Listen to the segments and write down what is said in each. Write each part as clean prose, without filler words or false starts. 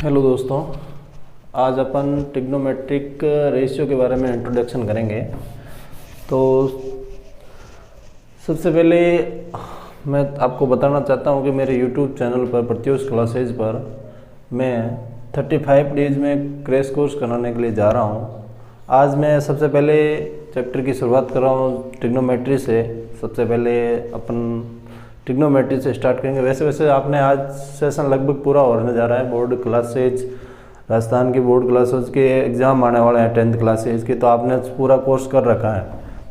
Hello दोस्तों, आज अपन trigonometric ratio के बारे में इंट्रोडक्शन करेंगे। तो सबसे पहले मैं आपको बताना चाहता हूँ कि मेरे यूट्यूब चैनल पर प्रत्युष क्लासेज पर मैं 35 डेज में क्रैश कोर्स कराने के लिए जा रहा हूँ। आज मैं सबसे पहले चैप्टर की शुरुआत कर रहा हूँ ट्रिग्नोमेट्री से। सबसे पहले अपन ट्रिग्नोमेट्री से स्टार्ट करेंगे। वैसे आपने आज सेशन लगभग पूरा होने जा रहा है। बोर्ड क्लासेज, राजस्थान की बोर्ड क्लासेज के एग्ज़ाम आने वाले हैं 10th क्लासेज के, तो आपने पूरा कोर्स कर रखा है।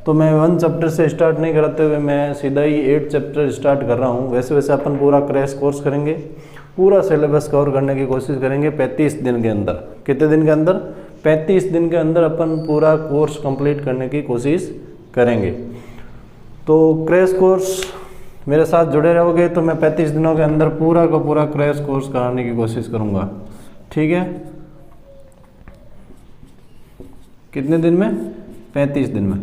तो मैं 1 चैप्टर से स्टार्ट नहीं कराते हुए मैं सीधा ही 8 चैप्टर स्टार्ट कर रहा हूँ। वैसे अपन पूरा क्रैश कोर्स करेंगे, पूरा सिलेबस कवर करने की कोशिश करेंगे 35 दिन के अंदर। कितने दिन के अंदर? 35 दिन के अंदर अपन पूरा कोर्स कंप्लीट करने की कोशिश करेंगे। तो क्रैश कोर्स मेरे साथ जुड़े रहोगे तो मैं 35 दिनों के अंदर पूरा का पूरा क्रैश कोर्स कराने की कोशिश करूँगा। ठीक है? कितने दिन में? 35 दिन में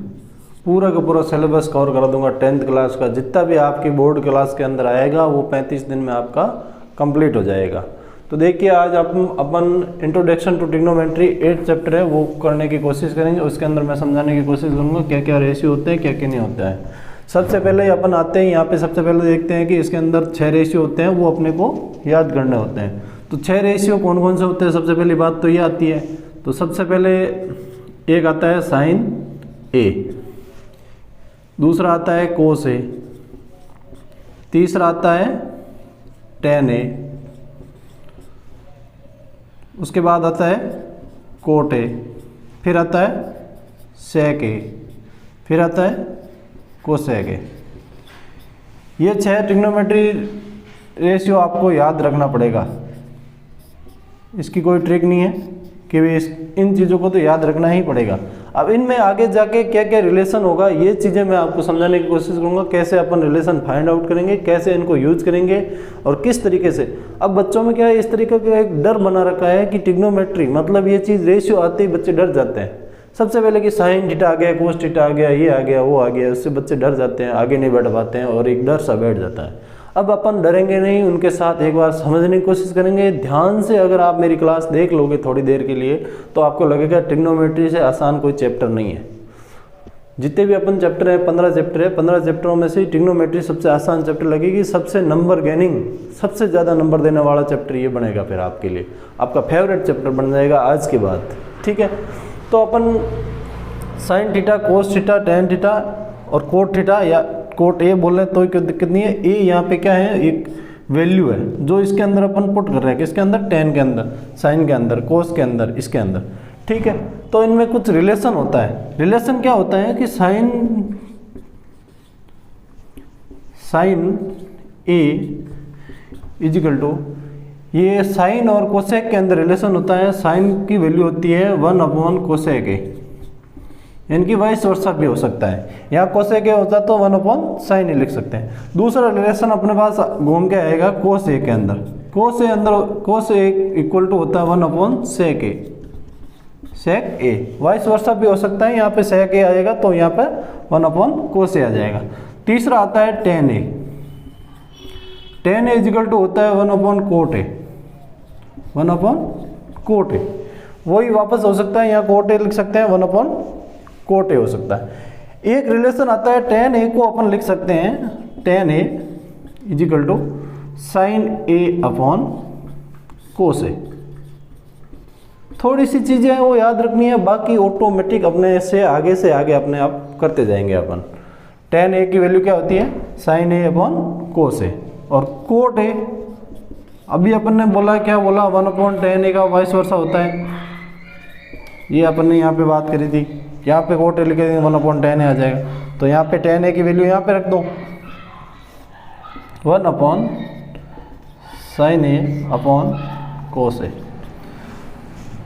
पूरा का पूरा सिलेबस कवर करा दूंगा। 10th क्लास का जितना भी आपकी बोर्ड क्लास के अंदर आएगा वो 35 दिन में आपका कंप्लीट हो जाएगा। तो देखिए, आज अपन इंट्रोडक्शन टू ट्रिग्नोमेट्री 8 चैप्टर है वो करने की कोशिश करेंगे। उसके अंदर मैं समझाने की कोशिश करूँगा क्या क्या रेशियो होते हैं, क्या क्या नहीं होता है। सबसे पहले अपन आते हैं यहाँ पे। सबसे पहले देखते हैं कि इसके अंदर 6 रेशियो होते हैं, वो अपने को याद करने होते हैं। तो 6 रेशियो कौन कौन से होते हैं? सबसे पहली बात तो ये आती है। तो सबसे पहले एक आता है साइन ए, दूसरा आता है कोस ए, तीसरा आता है टेन ए, उसके बाद आता है कोट ए, फिर आता है सेक ए, फिर आता है कोसेक ए। ये 6 ट्रिग्नोमेट्री रेशियो आपको याद रखना पड़ेगा। इसकी कोई ट्रिक नहीं है कि इन चीज़ों को तो याद रखना ही पड़ेगा। अब इनमें आगे जाके क्या क्या रिलेशन होगा ये चीज़ें मैं आपको समझाने की कोशिश करूँगा। कैसे अपन रिलेशन फाइंड आउट करेंगे, कैसे इनको यूज करेंगे और किस तरीके से। अब बच्चों में क्या है, इस तरीके का एक डर बना रखा है कि ट्रिग्नोमेट्री मतलब ये चीज़ रेशियो आते ही बच्चे डर जाते हैं। सबसे पहले कि साइन थीटा आ गया, कोस थीटा आ गया, ये आ गया, वो आ गया, उससे बच्चे डर जाते हैं, आगे नहीं बढ़ पाते हैं और एक डर सा बैठ जाता है। अब अपन डरेंगे नहीं, उनके साथ एक बार समझने की कोशिश करेंगे ध्यान से। अगर आप मेरी क्लास देख लोगे थोड़ी देर के लिए तो आपको लगेगा ट्रिग्नोमेट्री से आसान कोई चैप्टर नहीं है। जितने भी अपन चैप्टर हैं 15 चैप्टर है, 15 चैप्टरों में से ट्रिग्नोमेट्री सबसे आसान चैप्टर लगेगी। सबसे नंबर गेनिंग, सबसे ज़्यादा नंबर देने वाला चैप्टर ये बनेगा। फिर आपके लिए आपका फेवरेट चैप्टर बन जाएगा आज के बाद। ठीक है? तो अपन sine theta, cos theta, tan theta और कोट थीटा या कोट ए बोल रहे हैं तो कोई दिक्कत नहीं है। ए यहाँ पे क्या है, एक वैल्यू है जो इसके अंदर अपन पुट कर रहे हैं। किसके अंदर? टेन के अंदर, साइन के अंदर, कोस के अंदर, इसके अंदर। ठीक है? तो इनमें कुछ रिलेशन होता है। रिलेशन क्या होता है कि साइन ए इजिकल टू, ये साइन और कोसेक के अंदर रिलेशन होता है। साइन की वैल्यू होती है 1 कोसेक ए, इनकी वाइस वर्सा भी हो सकता है। यहाँ कोसेक ए होता तो 1 साइन ए लिख सकते हैं। दूसरा रिलेशन अपने पास घूम के आएगा कोस ए के अंदर। कोस ए इक्वल टू होता है 1 सेक ए, सेक ए। वाइस वर्सा भी हो सकता है, यहाँ पे सेक ए आएगा तो यहाँ पे 1 कोस ए आ जाएगा। तीसरा आता है tan A. Tan A is equal to होता है 1 कोट ए, 1 कोट ए। वही वापस हो सकता है, यहाँ कोट ए लिख सकते हैं, 1 कोट ए हो सकता है। एक रिलेशन आता है टेन ए को अपन लिख सकते हैं tan A is equal to sine A upon cos A. थोड़ी सी चीज़ें वो याद रखनी है, बाकी ऑटोमेटिक अपने से आगे अपने आप करते जाएंगे अपन। टेन ए की वैल्यू क्या होती है? साइन ए अपॉन कोस ए। और कोट ए अभी अपन ने बोला, क्या बोला? 1/10 ए का वाइस वर्सा होता है। ये अपन ने यहाँ पे बात करी थी। यहाँ पे कोट ए लिखे 1/10 ए आ जाएगा। तो यहाँ पे 10 ए की वैल्यू यहाँ पे रख दो, 1 साइन ए अपॉन कोस ए।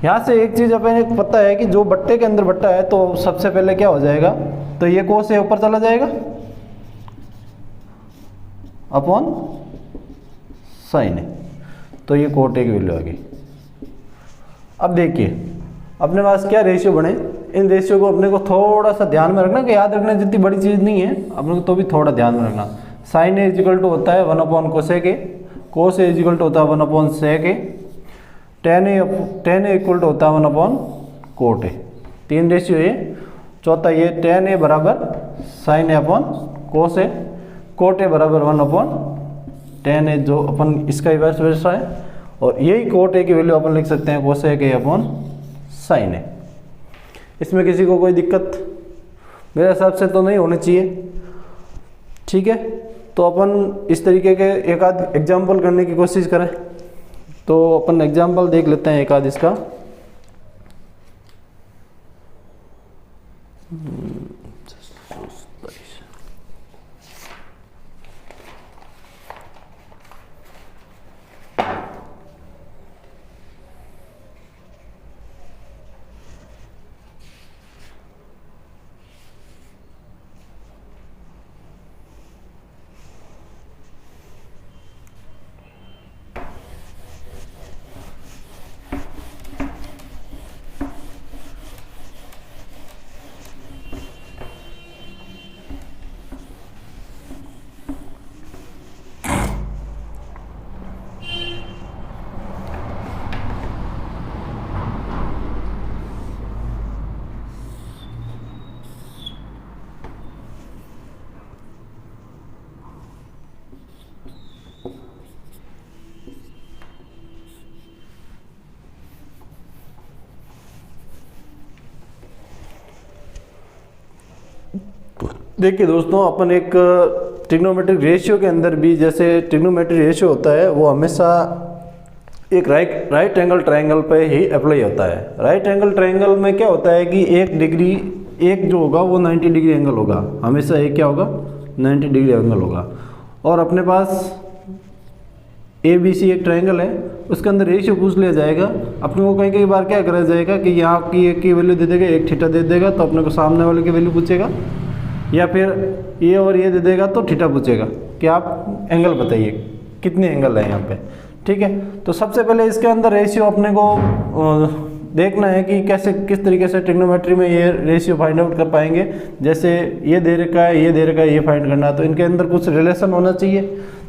यहाँ से एक चीज़ अपने पता है कि जो बट्टे के अंदर बट्टा है तो सबसे पहले क्या हो जाएगा, तो ये कोस ए ऊपर चला जाएगा अपॉन साइन ए, तो ये कोट ए की वैल्यू आ गई। अब देखिए अपने पास क्या रेशियो बने। इन रेशियो को अपने को थोड़ा सा ध्यान में रखना, कि याद रखना जितनी बड़ी चीज़ नहीं है अपने को, तो भी थोड़ा ध्यान में रखना। साइन ए इजिकल टू होता है 1 cosec A, cos A is equal to होता है 1 sec A, tan A equal to होता है 1 अपॉन कोट ए। 3 रेशियो ए। चौथा ये टेन ए बराबर sine A upon cos A. Cot A बराबर 1 अपॉन टेन ए, जो अपन इसका इन्वर्स वैसा है, और यही कोट ए की वैल्यू अपन लिख सकते हैं कोसेक ए अपॉन साइन ए। इसमें किसी को कोई दिक्कत मेरे हिसाब से तो नहीं होनी चाहिए। ठीक है, तो अपन इस तरीके के एक आध एग्जाम्पल करने की कोशिश करें। तो अपन एग्जाम्पल देख लेते हैं एक आध इसका। देखिए दोस्तों, अपन एक ट्रिग्नोमेट्रिक रेशियो के अंदर भी, जैसे ट्रिग्नोमेट्रिक रेशियो होता है वो हमेशा एक राइट एंगल ट्रायंगल पे ही अप्लाई होता है। राइट एंगल ट्रायंगल में क्या होता है कि एक डिग्री, एक जो होगा वो 90 डिग्री एंगल होगा, हमेशा एक क्या होगा 90 डिग्री एंगल होगा। और अपने पास ABC एक ट्रायंगल है, उसके अंदर रेशियो पूछ लिया जाएगा। अपने को कई बार क्या करा जाएगा कि यहाँ की एक की वैल्यू दे देगा, एक थीटा दे देगा, तो अपने को सामने वाले की वैल्यू पूछेगा, या फिर ये और ये दे देगा तो थीटा पूछेगा कि आप एंगल बताइए कितने एंगल है यहाँ पे। ठीक है, तो सबसे पहले इसके अंदर रेशियो अपने को देखना है कि कैसे किस तरीके से ट्रिग्नोमेट्री में ये रेशियो फाइंड आउट कर पाएंगे। जैसे ये दे रखा है, ये दे रखा है, ये फाइंड करना है, तो इनके अंदर कुछ रिलेशन होना चाहिए।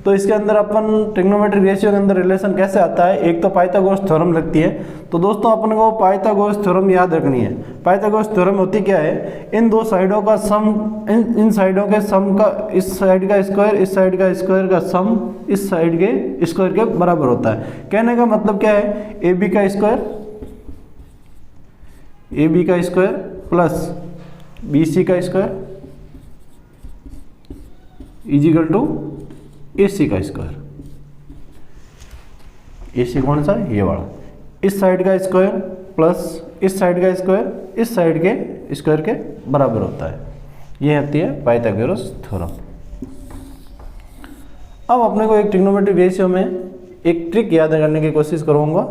तो इसके अंदर अपन ट्रिग्नोमेट्रिक रेशियो के अंदर रिलेशन कैसे आता है, एक तो पाइथागोरस थ्योरम लगती है। तो दोस्तों अपन को पाइथागोरस थ्योरम याद रखनी है। पाइथागोरस थ्योरम होती क्या है, इन दो साइडों का सम, इन साइडों के सम का, इस साइड का स्क्वायर, इस साइड का स्क्वायर का सम इस साइड के स्क्वायर के बराबर होता है। कहने का मतलब क्या है, AB का स्क्वायर, AB का स्क्वायर प्लस BC का स्क्वायर इजिकल टू AC का स्क्वायर। AC कौन सा है, ये वाला। इस साइड का स्क्वायर प्लस इस साइड का स्क्वायर इस साइड के स्क्वायर के बराबर होता है। ये होती है पाइथागोरस थ्योरम। अब अपने को एक ट्रिग्नोमेट्रिक रेशियो में एक ट्रिक याद करने की कोशिश करूँगा।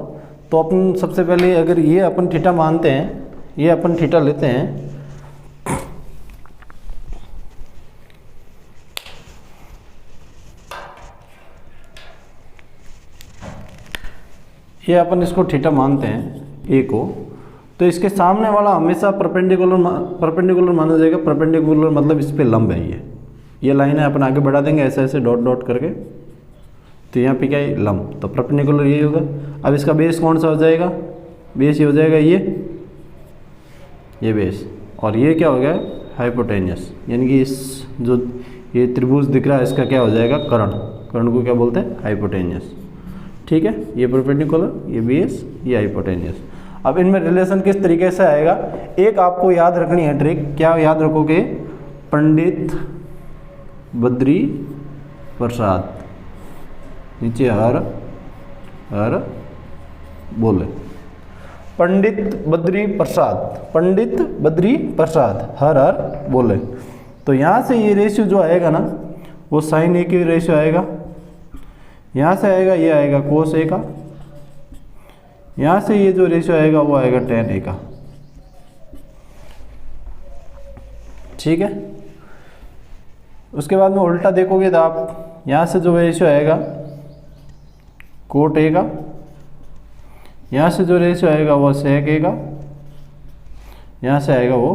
तो अपन सबसे पहले अगर ये अपन थीटा मानते हैं, ये अपन थीटा लेते हैं, ये अपन इसको थीटा मानते हैं ए को, तो इसके सामने वाला हमेशा परपेंडिकुलर माना जाएगा। परपेंडिकुलर मतलब इस पे लंब है। ये लाइन है, अपन आगे बढ़ा देंगे ऐसे ऐसे डॉट डॉट करके, तो यहाँ पे क्या है लंब, तो परपेंडिकुलर यही होगा। अब इसका बेस कौन सा हो जाएगा, बेस ये हो जाएगा ये बेस, और ये क्या हो गया हाइपोटेनियस, यानी कि इस जो ये त्रिभुज दिख रहा है इसका क्या हो जाएगा कर्ण को क्या बोलते हैं हाइपोटेनियस। ठीक है, ये परपेंडिकुलर, ये बेस, ये हाइपोटेनियस। अब इनमें रिलेशन किस तरीके से आएगा, एक आपको याद रखनी है ट्रिक। क्या याद रखोगे, पंडित बद्री प्रसाद, नीचे हर बोले, पंडित बद्री प्रसाद हर बोले। तो यहाँ से ये रेशियो जो आएगा ना वो साइन ए की रेशियो आएगा, यहाँ से आएगा ये आएगा कोस ए का, यहाँ से ये जो रेशियो आएगा वो आएगा टेन ए का। ठीक है, उसके बाद में उल्टा देखोगे तो आप यहाँ से जो रेशियो आएगा कोट ए का, यहाँ से जो रेशियो आएगा वो सेक ए का, यहाँ से आएगा वो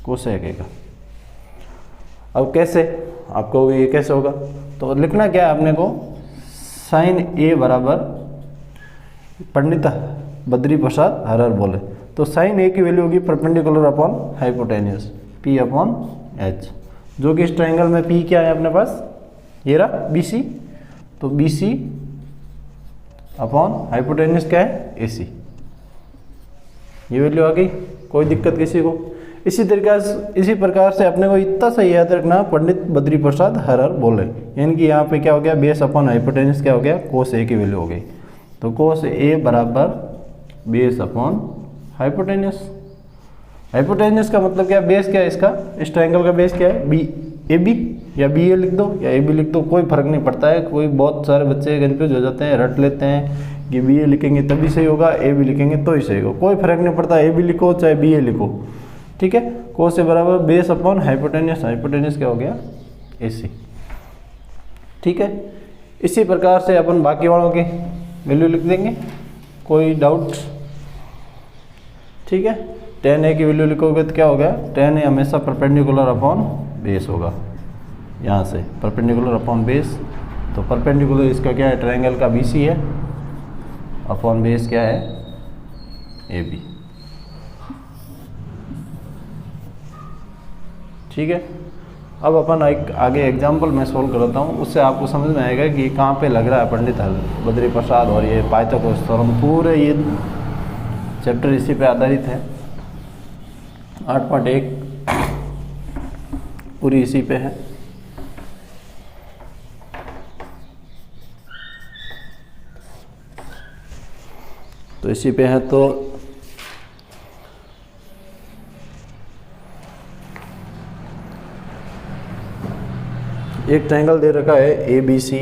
कोसेक ए का। अब कैसे, आपको ये कैसे होगा, तो लिखना क्या है अपने को, साइन ए बराबर पंडित बद्री प्रसाद हर हर बोले। तो साइन ए की वैल्यू होगी perpendicular upon hypotenuse P upon H, जो कि इस ट्रायंगल में पी क्या है अपने पास, ये रहा बी सी, तो बी सी अपॉन हाइपोटेन्यूस क्या है ए सी, ये वैल्यू आ गई। कोई दिक्कत किसी को? इसी प्रकार से अपने को इतना सही याद रखना, पंडित बद्री प्रसाद हर हर बोले, यानी कि यहाँ पे क्या हो गया, बेस अपॉन हाइपोटेन्यूस क्या हो गया, कोस ए की वैल्यू हो गई। तो कोस ए बराबर बेस अपॉन हाइपोटेन्यूस। हाइपोटेन्यूस का मतलब क्या है, बेस क्या है इसका, इस ट्रायंगल का बेस क्या है, बी ए बी, या बी ए लिख दो या ए बी लिख दो, कोई फर्क नहीं पड़ता है। कोई बहुत सारे बच्चे कंफ्यूज हो जाते हैं, रट लेते हैं कि बी ए लिखेंगे तभी सही होगा, ए बी लिखेंगे तो ही सही होगा, कोई फर्क नहीं पड़ता, ए बी लिखो चाहे बी ए लिखो, ठीक है। कोस ए बराबर बेस अपॉन हाइपोटेन्यूस, हाइपोटेन्यूस क्या हो गया ए सी, ठीक है। इसी प्रकार से अपन बाकी वालों की वैल्यू लिख देंगे, कोई डाउट, ठीक है। tan ए की वैल्यू लिखोगे तो क्या हो गया, tan ए हमेशा परपेंडिकुलर अपॉन बेस होगा, यहाँ से परपेंडिकुलर अपॉन बेस, तो परपेंडिकुलर इसका क्या है, ट्रायंगल का बी सी है, अपॉन बेस क्या है ए बी, ठीक है। अब अपन एक आगे एग्जाम्पल मैं सोल्व करता हूँ, उससे आपको समझ में आएगा कि कहाँ पे लग रहा है पंडित बद्री प्रसाद और ये पाइथागोरस थ्योरम, पूरे ये चैप्टर इसी पे आधारित है। 8.1 पूरी इसी पे है। तो इसी पे है, तो एक ट्रायंगल दे रखा है ए बी सी,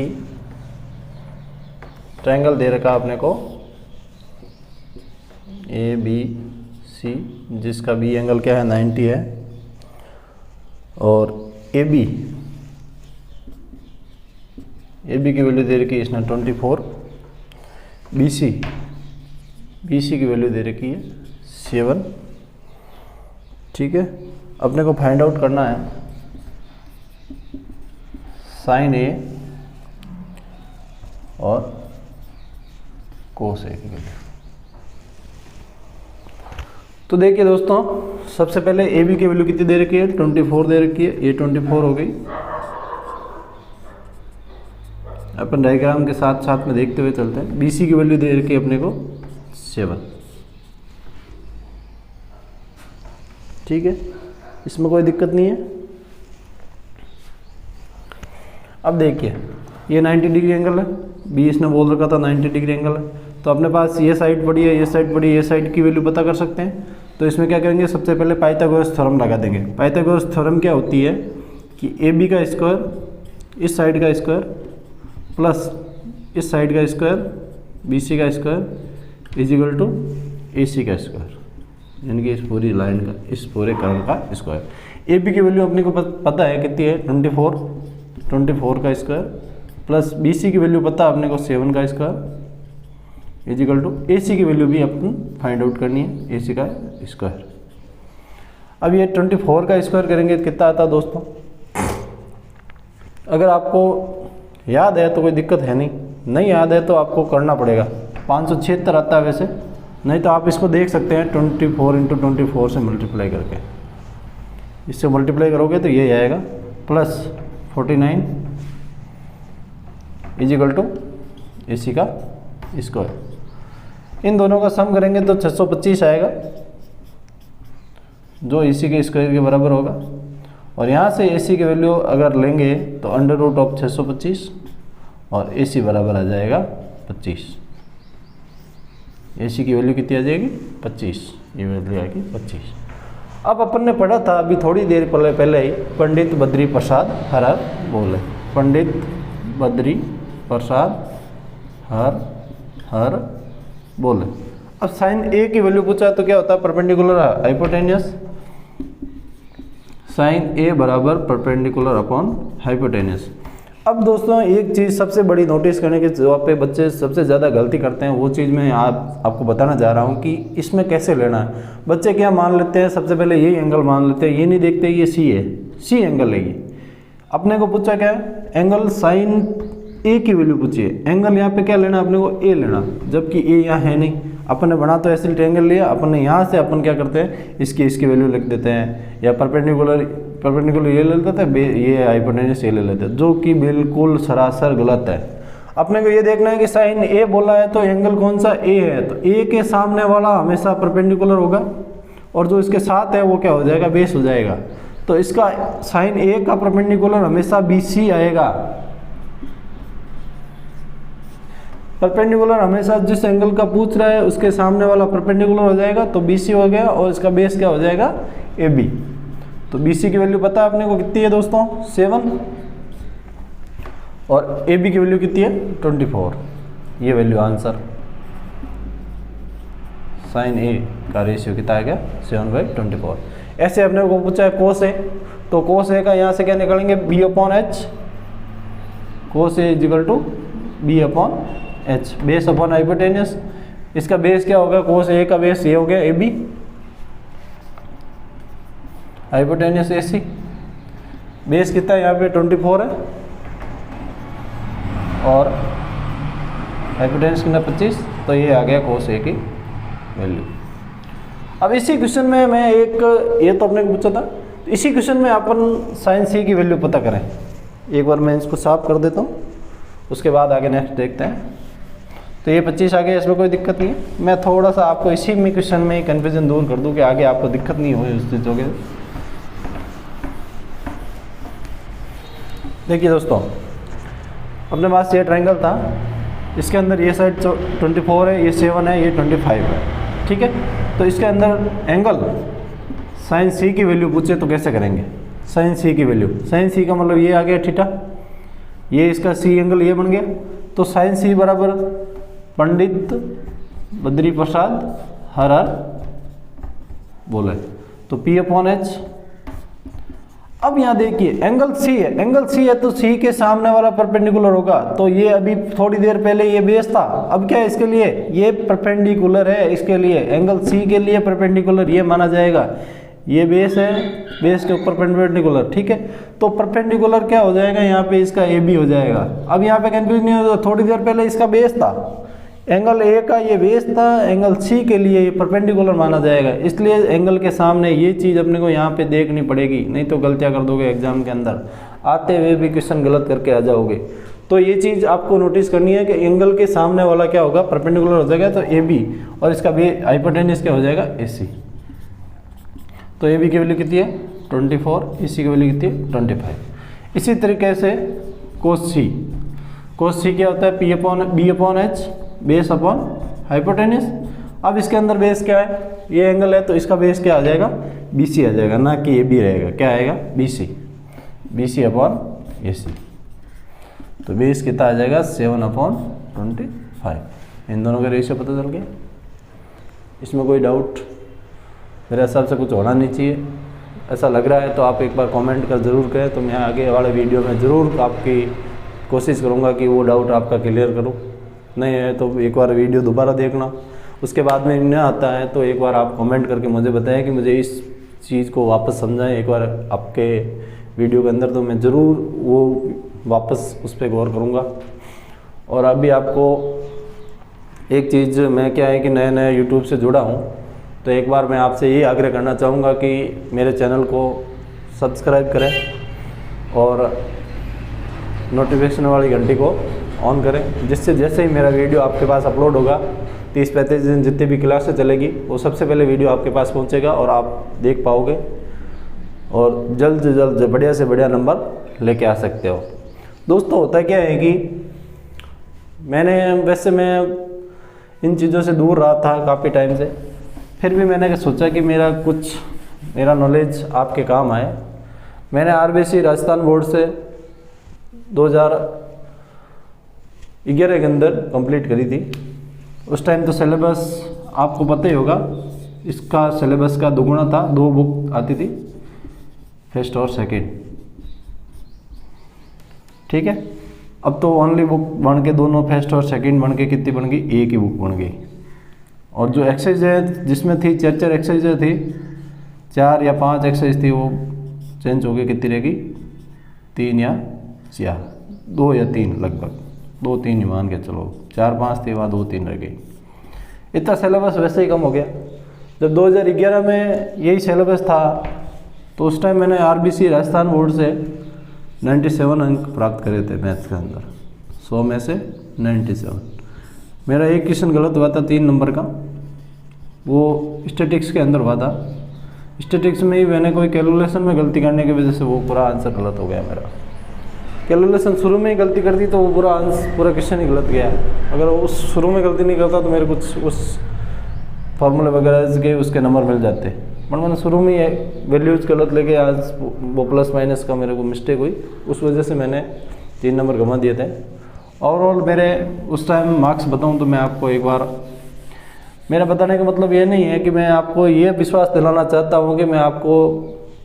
ट्रायंगल दे रखा अपने को ए बी सी, जिसका बी एंगल क्या है 90 है, और ए बी की वैल्यू दे रखी है इसने 24, बी सी की वैल्यू दे रखी है 7, ठीक है। अपने को फाइंड आउट करना है साइन ए और कोस ए की वैल्यू। तो देखिए दोस्तों, सबसे पहले ए बी की वैल्यू कितनी दे रखी है, 24 दे रखी है, ये 24 हो गई। अपन डायग्राम के साथ साथ में देखते हुए चलते हैं। बी सी की वैल्यू दे रखी है अपने को 7, ठीक है, इसमें कोई दिक्कत नहीं है। अब देखिए ये 90 डिग्री एंगल है, बी इसने बोल रखा था 90 डिग्री एंगल है, तो अपने पास ये साइड पड़ी है, ये साइड पड़ी है, ये साइड की वैल्यू पता कर सकते हैं। तो इसमें क्या करेंगे, सबसे पहले पाइथागोरस थ्योरम लगा देंगे। पाइथागोरस थ्योरम क्या होती है कि ए बी का स्क्वायर इस साइड का स्क्वायर प्लस इस साइड का स्क्वायर बी सी का square is equal to A C का स्क्वायर, यानी कि इस पूरी लाइन का, इस पूरे कर्व का स्क्वायर। ए बी की वैल्यू अपने को पता है कितनी है, 24 का स्क्वायर प्लस बी सी की वैल्यू पता है अपने को 7 का square is equal to A सी की वैल्यू भी अपन फाइंड आउट करनी है, ए सी का स्क्वायर। अब ये 24 का स्क्वायर करेंगे तो कितना आता है दोस्तों, अगर आपको याद है तो कोई दिक्कत है नहीं याद है तो आपको करना पड़ेगा। 576 आता है वैसे, नहीं तो आप इसको देख सकते हैं 24 × 24 से मल्टीप्लाई करके, इससे मल्टीप्लाई करोगे तो ये आएगा plus 49 is equal to A C का स्क्वायर। इन दोनों का सम करेंगे तो 625 आएगा, जो ए सी के स्क्वायर के बराबर होगा। और यहाँ से ए सी की वैल्यू अगर लेंगे तो √ 625 और ए सी बराबर आ जाएगा 25। ए सी की वैल्यू कितनी आ जाएगी 25, ये वैल्यू आएगी 25। अब अपन ने पढ़ा था अभी थोड़ी देर पहले ही, पंडित बद्री प्रसाद हर हर बोले, पंडित बद्री प्रसाद हर हर बोले। अब साइन ए की वैल्यू पूछा तो क्या होता है, परपेंडिकुलर हाइपोटेन्यूस, साइन ए बराबर परपेंडिकुलर अपॉन हाइपोटेन्यूस। अब दोस्तों एक चीज़ सबसे बड़ी नोटिस करने की, जो पे बच्चे सबसे ज़्यादा गलती करते हैं, वो चीज़ मैं आपको बताना चाह रहा हूँ कि इसमें कैसे लेना है। बच्चे क्या मान लेते हैं, सबसे पहले यही एंगल मान लेते हैं, ये नहीं देखते ये सी है, सी एंगल है ये। अपने को पूछा क्या है, एंगल साइन ए की वैल्यू पूछिए। एंगल यहाँ पे क्या लेना अपने को, ए लेना, जबकि ए यहाँ है नहीं। अपन ने बना तो ऐसे ट्रायंगल लिया, अपन ने यहाँ से अपन क्या करते हैं, इसकी वैल्यू लिख देते हैं, या परपेंडिकुलर ये ले लेते हैं, ये हाइपोटेन्यूस ये ले लेते हैं, जो कि बिल्कुल सरासर गलत है। अपने को ये देखना है कि साइन ए बोला है तो एंगल कौन सा, ए है, तो ए के सामने वाला हमेशा परपेंडिकुलर होगा और जो इसके साथ है वो क्या हो जाएगा, बेस हो जाएगा। तो इसका साइन ए का परपेंडिकुलर हमेशा BC आएगा। परपेंडिकुलर हमेशा जिस एंगल का पूछ रहा है उसके सामने वाला परपेंडिकुलर हो जाएगा, तो BC हो गया और इसका बेस क्या हो जाएगा, AB। तो BC की वैल्यू पता है अपने को कितनी है दोस्तों, 7, और AB की वैल्यू कितनी है, 24। ये वैल्यू आंसर, साइन ए का रेशियो कितना आ गया, 7/24। ऐसे अपने को पूछा है कोस ए, तो कोस ए का यहाँ से क्या निकालेंगे, B/H, cos A is equal to B/H, base upon hypotenuse. इसका बेस क्या होगा, कोस ए का बेस ये हो गया AB, हाइपोटेन्यूस AC, बेस कितना है यहाँ पे 24 है, और हाइपोटेन्यूस कितना 25, तो ये आ गया कोस ए की वैल्यू। अब इसी क्वेश्चन में मैं एक, ये तो अपने को पूछा था, इसी क्वेश्चन में अपन साइन सी की वैल्यू पता करें। एक बार मैं इसको साफ कर देता हूँ, उसके बाद आगे नेक्स्ट देखते हैं। तो ये 25 आ गया, इसमें कोई दिक्कत नहीं है। मैं थोड़ा सा आपको इसी में क्वेश्चन में कन्फ्यूजन दूर कर दूँ कि आगे आपको दिक्कत नहीं हो उस चीज़ों के। देखिए दोस्तों, अपने पास ये ट्रायंगल था, इसके अंदर ये साइड 24 है, ये 7 है, ये 25 है, ठीक है। तो इसके अंदर एंगल साइन सी की वैल्यू पूछे तो कैसे करेंगे, साइन सी की वैल्यू, साइन सी का मतलब ये आ गया थीटा, ये इसका सी एंगल ये बन गया, तो साइन सी बराबर पंडित बद्री प्रसाद हर बोले, तो P/H। अब यहाँ देखिए एंगल सी है, एंगल सी है तो सी के सामने वाला परपेंडिकुलर होगा, तो ये अभी थोड़ी देर पहले ये बेस था, अब क्या है इसके लिए, ये परपेंडिकुलर है, इसके लिए एंगल सी के लिए परपेंडिकुलर ये माना जाएगा। ये बेस है, बेस के ऊपर परपेंडिकुलर, ठीक है। तो परपेंडिकुलर क्या हो जाएगा यहाँ पे, इसका ए बी हो जाएगा। अब यहाँ पे कंफ्यूज नहीं होगा, थोड़ी देर पहले इसका बेस था, एंगल ए का ये बेस था, एंगल सी के लिए ये परपेंडिकुलर माना जाएगा, इसलिए एंगल के सामने ये चीज़ अपने को यहाँ पे देखनी पड़ेगी, नहीं तो गलतियाँ कर दोगे एग्जाम के अंदर, आते हुए भी क्वेश्चन गलत करके आ जाओगे। तो ये चीज़ आपको नोटिस करनी है कि एंगल के सामने वाला क्या होगा, परपेंडिकुलर हो जाएगा, तो ए बी, और इसका भी हाइपोटेन्यूस क्या हो जाएगा, AC। तो ए बी की वैल्यू कितनी है 24, AC की वैल्यू कितनी है 25। इसी तरीके से कोस सी, कोस सी क्या होता है, B/H, बेस अपॉन हाइपोटेन्यूस। अब इसके अंदर बेस क्या है, ये एंगल है, तो इसका बेस क्या आ जाएगा, BC आ जाएगा, ना कि AB रहेगा, क्या आएगा BC अपॉन AC। तो बेस कितना आ जाएगा 7/25। इन दोनों का रेशियो पता चल गया। इसमें कोई डाउट मेरे हिसाब से कुछ होना नहीं चाहिए, ऐसा लग रहा है तो आप एक बार कमेंट कर ज़रूर करें, तो मैं आगे वाले वीडियो में ज़रूर आपकी कोशिश करूँगा कि वो डाउट आपका क्लियर करूँ। नहीं है तो एक बार वीडियो दोबारा देखना, उसके बाद में न आता है तो एक बार आप कमेंट करके मुझे बताएं कि मुझे इस चीज़ को वापस समझाएं एक बार आपके वीडियो के अंदर, तो मैं ज़रूर वो वापस उस पर गौर करूँगा। और अभी आपको एक चीज़, मैं क्या है कि नए यूट्यूब से जुड़ा हूँ, तो एक बार मैं आपसे ये आग्रह करना चाहूँगा कि मेरे चैनल को सब्सक्राइब करें और नोटिफिकेशन वाली घंटी को ऑन करें, जिससे जैसे ही मेरा वीडियो आपके पास अपलोड होगा 30-35 दिन जितनी भी क्लासें चलेगी वो सबसे पहले वीडियो आपके पास पहुंचेगा और आप देख पाओगे और जल्द से जल्द बढ़िया से बढ़िया नंबर लेके आ सकते हो। दोस्तों होता क्या है कि मैं इन चीज़ों से दूर रहा था काफ़ी टाइम से, फिर भी मैंने सोचा कि मेरा नॉलेज आपके काम आए। मैंने RBC राजस्थान बोर्ड से 2011 के अंदर कंप्लीट करी थी। उस टाइम तो सिलेबस आपको पता ही होगा, इसका सिलेबस का दुगुना था, 2 बुक आती थी, फर्स्ट और सेकंड, ठीक है। अब तो ओनली बुक बन के दोनों फर्स्ट और सेकंड बन के कितनी बन गई, एक ही बुक बन गई। और जो एक्सरसाइज है जिसमें थी 4 एक्सरसाइज थी, 4 या 5 एक्सरसाइज थी, वो चेंज हो गई, कितनी रहेगी 3 या 4, 2 या 3 लगभग, 2-3 ही मान के चलो, 4-5 थे, वहाँ 2-3 रह गई। इतना सिलेबस वैसे ही कम हो गया। जब 2011 में यही सिलेबस था तो उस टाइम मैंने RBC राजस्थान बोर्ड से 97 अंक प्राप्त करे थे मैथ्स के अंदर, 100 में से 97। मेरा एक क्वेश्चन गलत हुआ था 3 नंबर का, वो स्टैटिक्स के अंदर हुआ था। स्टैटिक्स में ही मैंने कोई कैलकुलेशन में गलती करने की वजह से वो पूरा आंसर गलत हो गया मेरा। कैलकुलेशन शुरू में ही गलती कर दी तो वो पूरा क्वेश्चन ही गलत गया। अगर उस शुरू में गलती नहीं करता तो मेरे कुछ उस फार्मूले वगैरह के उसके नंबर मिल जाते, पर मैंने शुरू में ही वैल्यूज गलत लेके आज वो प्लस माइनस का मेरे को मिस्टेक हुई, उस वजह से मैंने 3 नंबर गंवा दिए थे। ओवरऑल मेरे उस टाइम मार्क्स बताऊं तो मैं आपको एक बार, मेरा बताने का मतलब ये नहीं है कि मैं आपको ये विश्वास दिलाना चाहता हूँ कि मैं आपको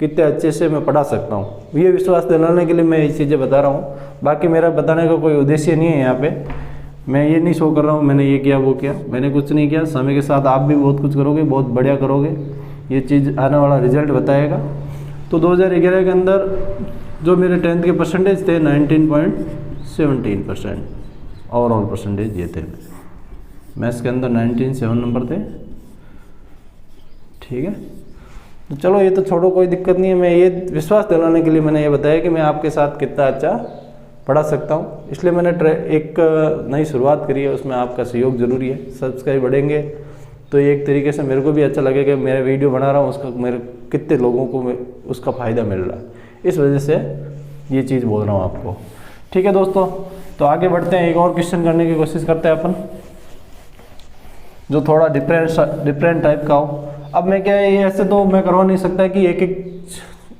कितने अच्छे से मैं पढ़ा सकता हूँ, ये विश्वास दिलाने के लिए मैं ये चीज़ें बता रहा हूँ। बाकी मेरा बताने का कोई उद्देश्य नहीं है यहाँ पे, मैं ये नहीं शो कर रहा हूँ मैंने ये किया वो किया, मैंने कुछ नहीं किया। समय के साथ आप भी बहुत कुछ करोगे, बहुत बढ़िया करोगे, ये चीज़ आने वाला रिजल्ट बताएगा। तो 2011 के अंदर जो मेरे 10th के परसेंटेज थे 19.17%, ओवरऑल परसेंटेज ये थे। मैथ्स के अंदर 97 नंबर थे, ठीक है। तो चलो ये तो छोड़ो, कोई दिक्कत नहीं है। मैं ये विश्वास दिलाने के लिए मैंने ये बताया कि मैं आपके साथ कितना अच्छा पढ़ा सकता हूँ, इसलिए मैंने एक नई शुरुआत करी है, उसमें आपका सहयोग ज़रूरी है। सब्सक्राइब बढ़ेंगे तो एक तरीके से मेरे को भी अच्छा लगेगा, मेरा वीडियो बना रहा हूँ उसका मेरे कितने लोगों को उसका फ़ायदा मिल रहा है, इस वजह से ये चीज़ बोल रहा हूँ आपको। ठीक है दोस्तों, तो आगे बढ़ते हैं, एक और क्वेश्चन करने की कोशिश करते हैं अपन, जो थोड़ा डिफरेंट टाइप का हो। अब मैं क्या है, ऐसे तो मैं करवा नहीं सकता कि एक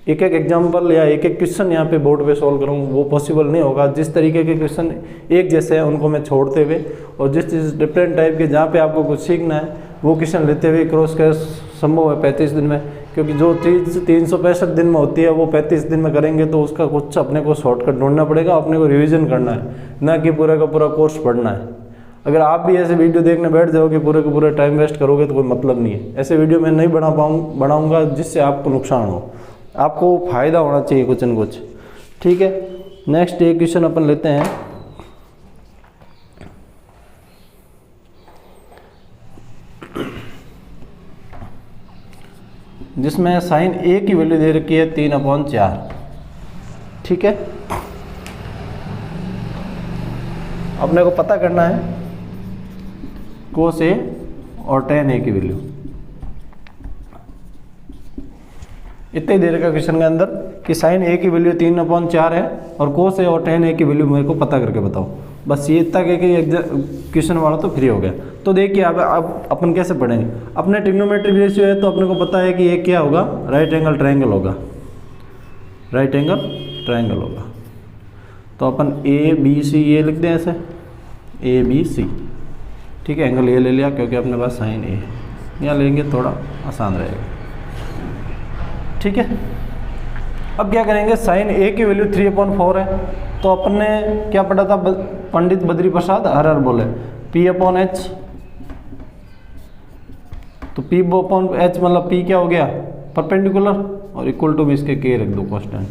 एक एग्जाम्पल या एक एक क्वेश्चन यहाँ पे बोर्ड पे सॉल्व करूँ, वो पॉसिबल नहीं होगा। जिस तरीके के क्वेश्चन एक जैसे हैं उनको मैं छोड़ते हुए, और जिस चीज़ डिफरेंट टाइप के जहाँ पे आपको कुछ सीखना है वो क्वेश्चन लेते हुए क्रॉस कर संभव है 35 दिन में, क्योंकि जो चीज़ 365 दिन में होती है वो 35 दिन में करेंगे तो उसका कुछ अपने को शॉर्टकट ढूंढना पड़ेगा, अपने को रिविजन करना है, ना कि पूरा का पूरा कोर्स पढ़ना है। अगर आप भी ऐसे वीडियो देखने बैठ जाओगे पूरे का पूरा टाइम वेस्ट करोगे तो कोई मतलब नहीं है। ऐसे वीडियो मैं नहीं बनाऊंगा जिससे आपको नुकसान हो, आपको फ़ायदा होना चाहिए कुछ न कुछ। ठीक है, नेक्स्ट एक क्वेश्चन अपन लेते हैं। जिसमें साइन ए की वैल्यू दे रखी है 3/4। ठीक है, अपने को पता करना है कोस ए और टेन ए की वैल्यू। इतना ही दे रखा क्वेश्चन के अंदर कि साइन ए की वैल्यू 3/4 है और कोस ए और टेन ए की वैल्यू मेरे को पता करके बताओ। बस ये इतना कि क्वेश्चन वाला तो फ्री हो गया। तो देखिए अब अपन कैसे पढ़ेंगे। अपने ट्रिग्नोमेट्रिक रेशियो है तो अपने को पता है कि ये क्या होगा, राइट एंगल ट्रायंगल होगा, राइट एंगल ट्रायंगल होगा। तो अपन ABC ये लिख दें ऐसे, ABC। ठीक है, एंगल ये ले लिया क्योंकि अपने पास साइन ए, यहाँ लेंगे थोड़ा आसान रहेगा। ठीक है, अब क्या करेंगे, साइन ए की वैल्यू 3/4 है तो अपन ने क्या पढ़ा था, पंडित बद्री प्रसाद हर बोले P/H। तो P/H मतलब P क्या हो गया, परपेंडिकुलर, और इक्वल टू में इसके K रख दो कांस्टेंट।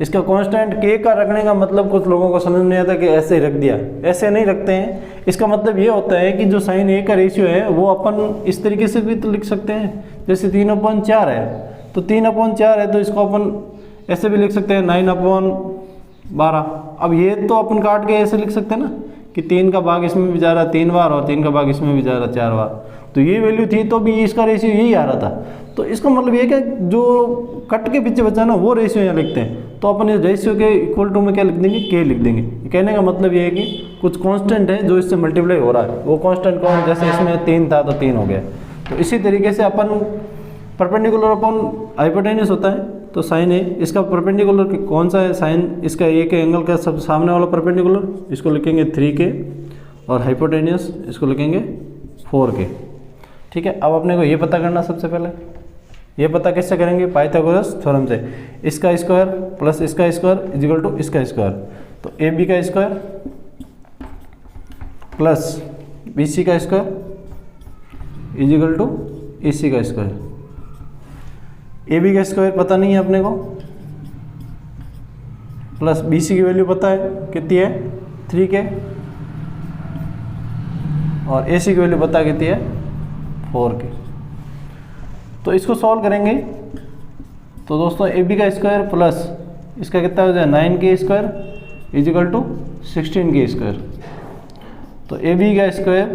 इसका कांस्टेंट K का रखने का मतलब कुछ लोगों को समझ नहीं आता कि ऐसे ही रख दिया, ऐसे नहीं रखते हैं। इसका मतलब ये होता है कि जो साइन ए का रेशियो है वो अपन इस तरीके से भी तो लिख सकते हैं, जैसे 3/4 है तो 3/4 है तो इसको अपन ऐसे भी लिख सकते हैं 9/12। अब ये तो अपन काट के ऐसे लिख सकते हैं ना कि 3 का भाग इसमें भी जा रहा है 3 बार और 3 का भाग इसमें भी जा रहा है 4 बार। तो ये वैल्यू थी तो भी इसका रेशियो यही आ रहा था। तो इसका मतलब ये कि जो कट के पीछे बचा ना वो रेशियो यहाँ लिखते हैं। तो अपन इस रेशियो के इक्वल टू में क्या लिख देंगे, K लिख देंगे। कहने का मतलब ये है कि कुछ कांस्टेंट है जो इससे मल्टीप्लाई हो रहा है, वो कांस्टेंट कौन, जैसे इसमें 3 था तो 3 हो गया। तो इसी तरीके से अपन परपेंडिकुलर अपॉन हाइपोटेन्यूस होता है तो साइन ए, इसका परपेंडिकुलर कौन सा है, साइन इसका ए के एंगल का सब सामने वाला परपेंडिकुलर, इसको लिखेंगे 3K, और हाइपोटेन्यूस इसको लिखेंगे 4K। ठीक है, अब अपने को ये पता करना, सबसे पहले ये पता कैसे करेंगे, पाइथागोरस थ्योरम से। इसका स्क्वायर प्लस इसका स्क्वायर इजिकल टू इसका स्क्वायर। तो AB का स्क्वायर प्लस BC का स्क्वायर इजिकल टू AC का स्क्वायर। AB का स्क्वायर पता नहीं है अपने को, प्लस BC की वैल्यू पता है कितनी है 3k और AC की वैल्यू पता कितनी है 4k। तो इसको सॉल्व करेंगे तो दोस्तों AB का स्क्वायर प्लस इसका कितना हो जाए 9k square is equal to 16k square. तो AB का स्क्वायर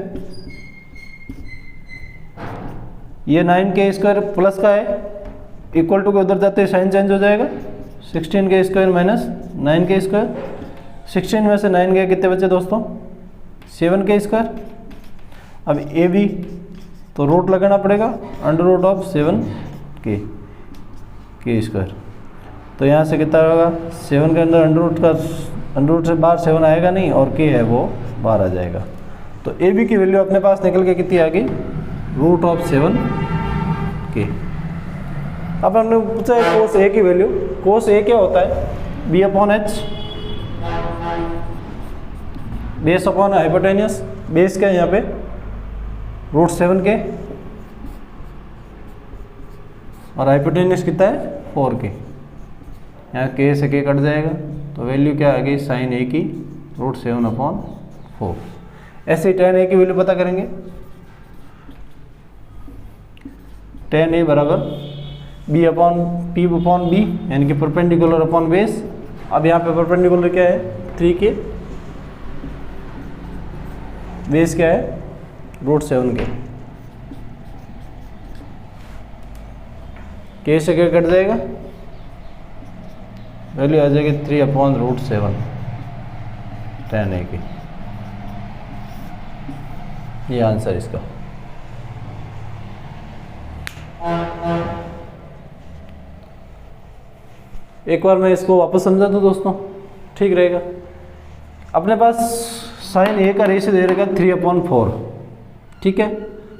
ये 9k स्क्वायर प्लस का है, इक्वल टू के उधर जाते साइन चेंज हो जाएगा, 16k square minus 9k square. 16 में से 9 गए कितने बचे दोस्तों 7k स्क्वायर। अब AB तो रूट लगाना पड़ेगा under root of 7k square. तो यहाँ से कितना होगा 7 के अंदर अंडर रूट से बाहर 7 आएगा नहीं और k है वो बाहर आ जाएगा। तो AB की वैल्यू अपने पास निकल के कितनी आ गई रूट ऑफ 7k। अब हमने पूछा है कोस A की वैल्यू। कोस A क्या होता है B/H base upon hypotenuse. Base क्या है यहाँ पे रूट 7k और हाइपोटेनियस कितना है 4k। यहाँ k से k कट जाएगा तो वैल्यू क्या आ गई साइन A की रूट 7/4। ऐसे ही tan A की वैल्यू पता करेंगे। tan A बराबर P/B यानी कि परपेंडिकुलर अपॉन बेस। अब यहाँ पे परपेंडिकुलर क्या है 3k, बेस क्या है रूट 7k। k से k कट जाएगा वैल्यू आ जाएगी 3/√7 tan A की। ये आंसर इसका। एक बार मैं इसको वापस समझा दूं दोस्तों, ठीक रहेगा। अपने पास साइन A का रेशियो दे रखा 3/4, ठीक है।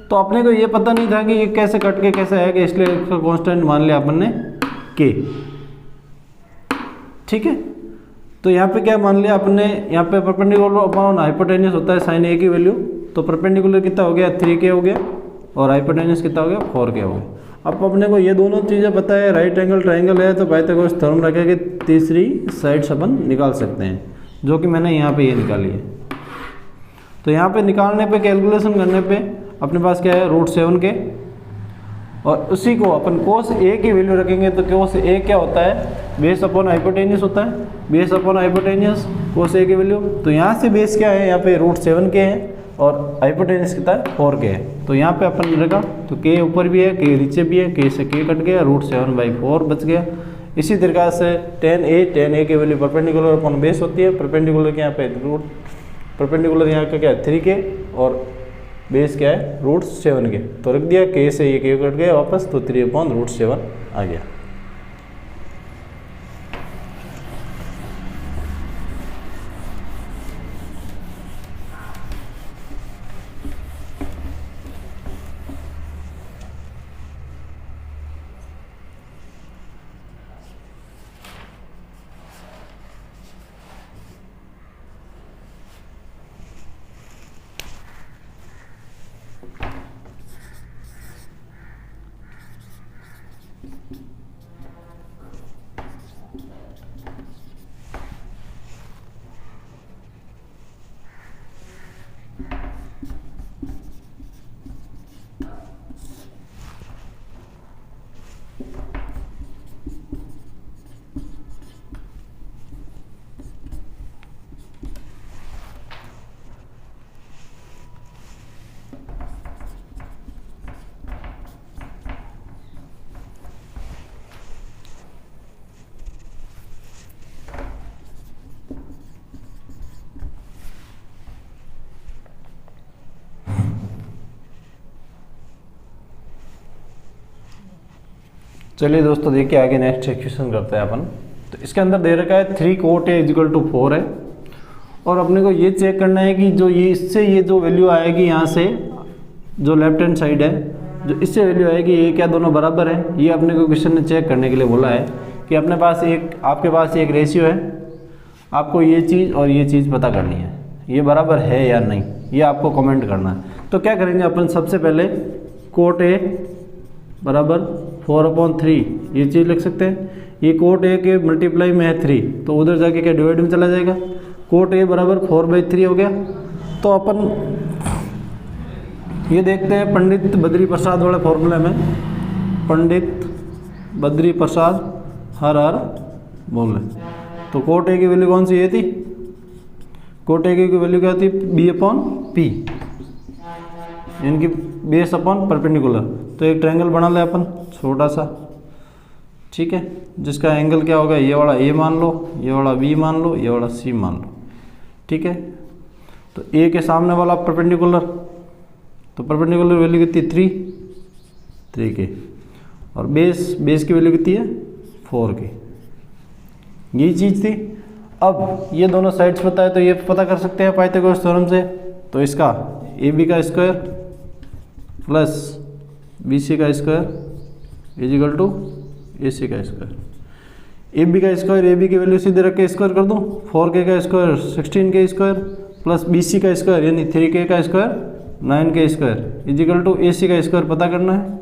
तो अपने को ये पता नहीं था कि ये कैसे कट के कैसे आएगा, इसलिए इसका कांस्टेंट मान लिया अपन ने k, ठीक है। तो यहाँ पे क्या मान लिया अपन ने, यहाँ पे परपेंडिकुलर अपॉन हाइपोटेनियस होता है साइन A की वैल्यू। तो परपेंडिकुलर कितना हो गया 3k हो गया और हाइपोटेनियस कितना हो गया 4k हो गया। अब अपने को ये दोनों चीज़ें पता है, राइट एंगल ट्रायंगल है तो पाइथागोरस थ्योरम रखे कि तीसरी साइड्स अपन निकाल सकते हैं, जो कि मैंने यहाँ पे ये निकाली है। तो यहाँ पे निकालने पे कैलकुलेशन करने पे अपने पास क्या है रूट 7k और उसी को अपन कोस A की वैल्यू रखेंगे। तो कोस A क्या होता है बेस अपॉन हाइपोटेनियस होता है, base upon hypotenuse cos A की वैल्यू। तो यहाँ से बेस क्या है यहाँ पे रूट 7k है और हाइपोटेनियस कितना है 4k है। तो यहाँ पे अपन मिलेगा तो k ऊपर भी है k नीचे भी है, k से k कट गया रूट 7/4 बच गया। इसी तरीक़ा से tan A की वैल्यू परपेंडिकुलर अपॉन बेस होती है। परपेंडिकुलर के यहाँ पे रूट परपेंडिकुलर यहाँ का क्या है 3k और बेस क्या है रूट 7k। तो रख दिया k से ये k कट गया वापस तो 3/√7 आ गया। चलिए दोस्तों देखिए आगे नेक्स्ट इक्वेशन करते हैं अपन। तो इसके अंदर दे रखा है 3 cot A = 4 है और अपने को ये चेक करना है कि जो ये इससे ये जो वैल्यू आएगी यहाँ से जो लेफ्ट हैंड साइड है जो इससे वैल्यू आएगी ये क्या दोनों बराबर है। ये अपने को क्वेश्चन ने चेक करने के लिए बोला है कि अपने पास आपके पास एक रेशियो है, आपको ये चीज़ और ये चीज़ पता करनी है, ये बराबर है या नहीं, ये आपको कमेंट करना है। तो क्या करेंगे अपन सबसे पहले cot A बराबर 4/3 ये चीज़ लिख सकते हैं। ये cot A के मल्टीप्लाई में है 3 तो उधर जाके क्या डिवाइड में चला जाएगा। कोट ए बराबर 4/3 हो गया। तो अपन ये देखते हैं पंडित बद्री प्रसाद वाले फॉर्मूले में, पंडित बद्री प्रसाद हर हर बोले। तो कोट ए की वैल्यू कौन सी ये थी, कोट ए की वैल्यू क्या थी, B/P, इनकी बेस अपॉन परपेंडिकुलर। तो एक ट्रायंगल बना ले अपन छोटा सा, ठीक है, जिसका एंगल क्या होगा, ये वाला ए मान लो, ये वाला बी मान लो, ये वाला सी मान लो, ठीक है। तो ए के सामने वाला परपेंडिकुलर, तो परपेंडिकुलर वैल्यू कितनी 3 के, और बेस की वैल्यू कितनी है 4 के, यही चीज़ थी। अब ये दोनों साइड्स पता है तो ये पता कर सकते हैं पाइथागोरस थ्योरम से। तो इसका ए बी का स्क्वायर प्लस बी सी का square is equal to A C का स्क्वायर। ए बी का स्क्वायर, ए बी की वैल्यू सीधे रख के स्क्वायर कर दूँ, 4k का square 16k square plus B C का स्क्वायर यानी 3k का square 9k square is equal to A C का स्क्वायर पता करना है।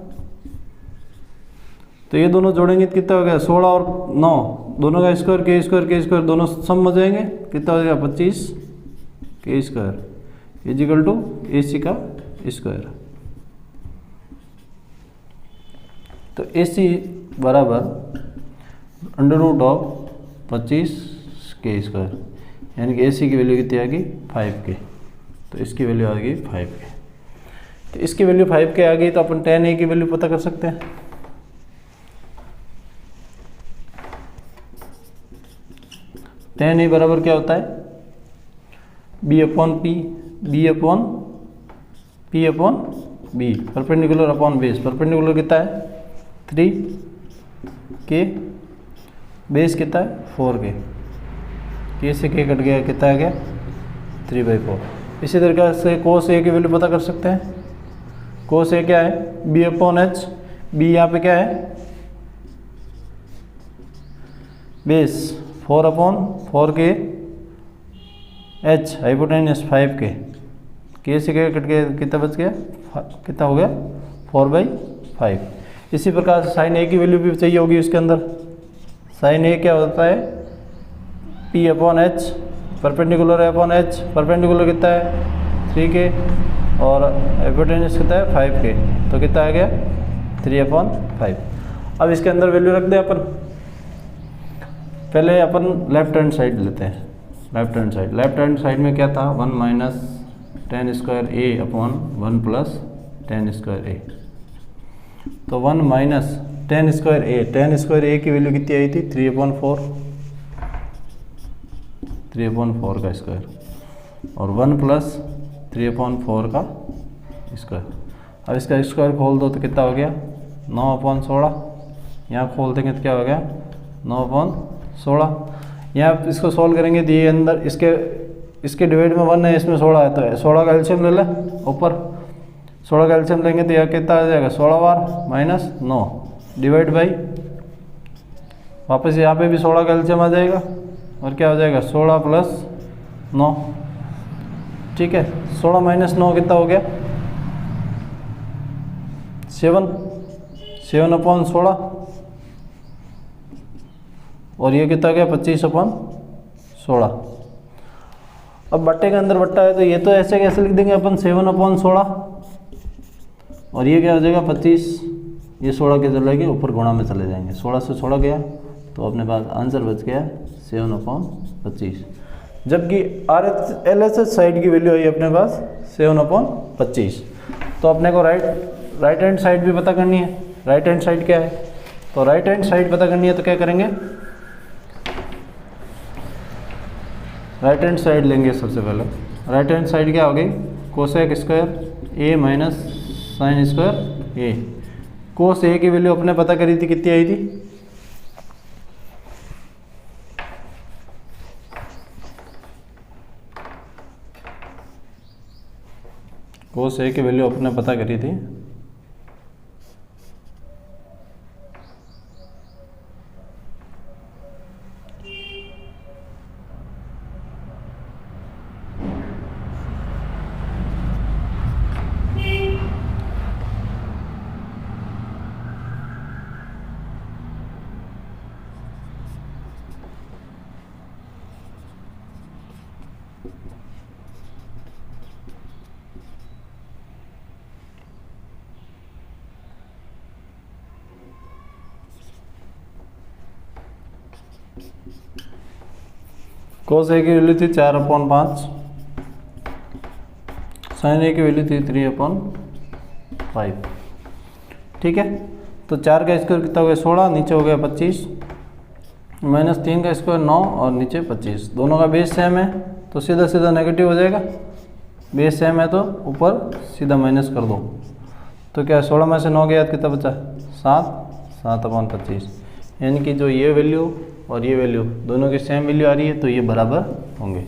तो ये दोनों जोड़ेंगे तो कितना हो गया 16 और 9 दोनों का स्क्वायर, के स्क्वायर दोनों सम हो जाएंगे, कितना हो जाएगा 25k square is equal to A C का स्क्वायर। तो ए सी बराबर √25k स्क्वायर, यानी कि ए सी की वैल्यू कितनी आ गई 5k। तो इसकी वैल्यू आ गई 5k। तो इसकी वैल्यू 5k आ गई तो अपन tan a की वैल्यू पता कर सकते हैं। tan a बराबर क्या होता है B/P, B/P, perpendicular upon base. Perpendicular कितना है 3k, बेस कितना है 4k, k से k कट गया, कितना आ गया 3/4। इसी तरीके से cos a की वैल्यू पता कर सकते हैं। cos a क्या है B/H, b यहाँ पे क्या है base 4/4k, h hypotenuse 5k, k से k कट गया, कितना बच गया, कितना हो गया 4/5। इसी प्रकार से sin a की वैल्यू भी चाहिए होगी उसके अंदर। sin a क्या होता है P/H, perpendicular upon h, perpendicular कितना है 3k और हाइपोटेन्यूस कितना है 5k, तो कितना आ गया 3/5। अब इसके अंदर वैल्यू रख दे अपन। पहले अपन लेफ्ट हैंड साइड लेते हैं। लेफ्ट हैंड साइड में क्या था 1 minus tan square a upon 1 plus tan square a। तो 1 माइनस tan स्क्वायर a की वैल्यू कितनी आई थी 3/4 का स्क्वायर, और 1 प्लस 3/4 का स्क्वायर। अब इसका स्क्वायर खोल दो तो कितना हो गया 9/16। यहाँ खोल देंगे तो क्या हो गया 9/16। यहाँ इसको सॉल्व करेंगे तो ये अंदर इसके डिवाइड में 1 है, इसमें 16 है, तो 16 का एलसीएम ले ले ऊपर। 16 का एलसीएम लेंगे तो यह कितना आ जाएगा 16 बार माइनस 9 डिवाइड बाई, वापस यहाँ पे भी 16 का एलसीएम आ जाएगा और क्या हो जाएगा 16 प्लस 9, ठीक है। 16 माइनस 9 कितना हो गया 7/16, और ये कितना गया 25/16। अब बट्टे के अंदर बट्टा है तो ये तो ऐसे कैसे लिख देंगे अपन 7/16, और ये क्या हो जाएगा 25, ये 16 के चले गए ऊपर गुणा में चले जाएंगे, 16 से 16 गया तो अपने पास आंसर बच गया 7/25। जबकि LHS साइड की वैल्यू आई अपने पास 7/25। तो अपने को राइट हैंड साइड भी पता करनी है। राइट हैंड साइड क्या है, तो राइट हैंड साइड पता करनी है तो क्या करेंगे, राइट हैंड साइड लेंगे। सबसे पहले राइट हैंड साइड क्या हो गई cosec square a minus sine square a। Cos a की वैल्यू अपने पता करी थी, कितनी आई थी कोस a की वैल्यू अपने पता करी थी cos A की वैल्यू थी 4/5, sin A की वैल्यू थी 3/5। ठीक है, तो 4 का स्क्वायर कितना हो गया 16, नीचे हो गया 25, -3 का स्क्वायर 9 और नीचे 25। दोनों का बेस सेम है तो सीधा सीधा नेगेटिव हो जाएगा, बेस सेम है तो ऊपर सीधा माइनस कर दो। तो क्या 16 में से 9 गया कितना बचा 7, 7/25। यानी कि जो ये वैल्यू और ये वैल्यू दोनों की सेम वैल्यू आ रही है तो ये बराबर होंगे।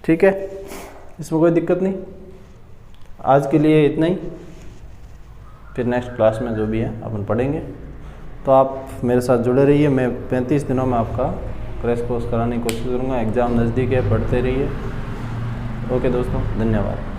ठीक है, इसमें कोई दिक्कत नहीं। आज के लिए इतना ही, फिर नेक्स्ट क्लास में जो भी है अपन पढ़ेंगे। तो आप मेरे साथ जुड़े रहिए, मैं 35 दिनों में आपका क्रैश कोर्स कराने की कोशिश करूँगा। एग्ज़ाम नज़दीक है, पढ़ते रहिए। ओके दोस्तों, धन्यवाद।